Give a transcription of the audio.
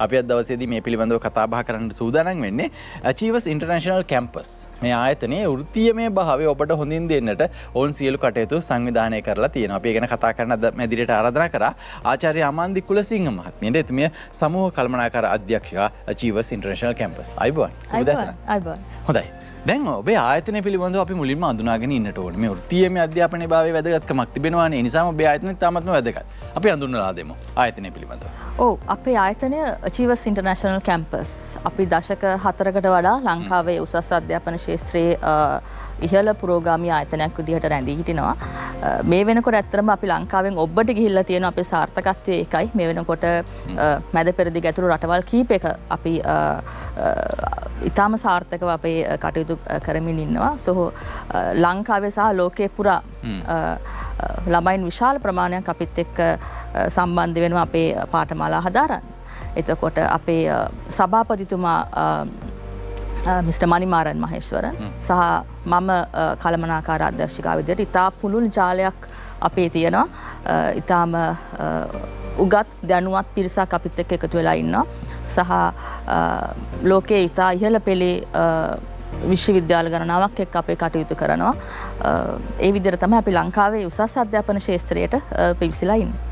අපි අද දවසේදී මේ පිළිබඳව කතා බහ කරන්න සූදානම් වෙන්නේ Achievers International Campus. මේ ආයතනයේ වෘත්තීයමය භාවය ඔබට හොඳින් දෙන්නට ඔවුන් සියලු කටයුතු සංවිධානය කරලා තියෙනවා. අපි ඒ ගැන කතා කරන්න අද මැදිරියට ආරාධනා කරා ආචාර්ය අමාන්දි කුලසිංහ මහත්මියට. එතුමිය සමූහ කළමනාකාර අධ්‍යක්ෂයා Achievers International Campus. අයබෝන්. සුබදැසන. අයබෝන්. හොඳයි. දැන් ඔබේ ආයතනය පිළිබඳව අපි මුලින්ම අඳුනාගෙන ඉන්නට ඕනේ. මේ වෘත්තීයමය අධ්‍යාපනයේ භාවයේ වැදගත්කමක් තිබෙනවානේ. ඒ නිසාම ඔබේ ආයතනය තාමත්ම වැදගත්. අපි අඳුනලා දෙමු ආයතනය පිළිබඳව. ඔව් අපේ ආයතනය Achievers International Campus. අපි දශක 4කට වඩා ලංකාවේ උසස් අධ්‍යාපන ක්ෂේත්‍රයේ ඉහළ පුරෝගාමී ආයතනයක් විදිහට රැඳී හිටිනවා. මේ වෙනකොට ඇත්තටම අපි ලංකාවෙන් ඔබට ගිහිල්ලා තියෙන අපේ සාර්ථකත්වය ඒකයි. මේ වෙනකොට මැද පෙරදිග ඇතුළු රටවල් කීපයක අපි ඉතාම සාර්ථකව අපේ කටයුතු කරමින් ඉන්නවා. ලංකාවේ සහ ලෝකයේ පුරා ළමයින් විශාල ප්‍රමාණයක් අපිත් එක්ක සම්බන්ධ වෙනවා අපේ පාඨමාලා හදාරන්න. එතකොට අපේ සභාපතිතුමා මිස්ටර් මණිමාරන් මහේශ්වරන් සහ මම කළමනාකාර අධ්‍යක්ෂිකා විදිහට ඉතා පුළුල් ජාලයක් අපේ තියෙනවා. ඉතාම උගත් දැනුවත් පිරිසක් අපිත් එක්ක එකතු වෙලා ඉන්නවා. සහ ලෝකයේ ඉතා ඉහළ පෙළේ විශ්වවිද්‍යාල ගණනාවක් එක්ක අපේ කටයුතු කරනවා. ඒ විදිහට තමයි අපි ලංකාවේ උසස් අධ්‍යාපන ක්ෂේත්‍රයට පිවිසලා ඉන්නේ.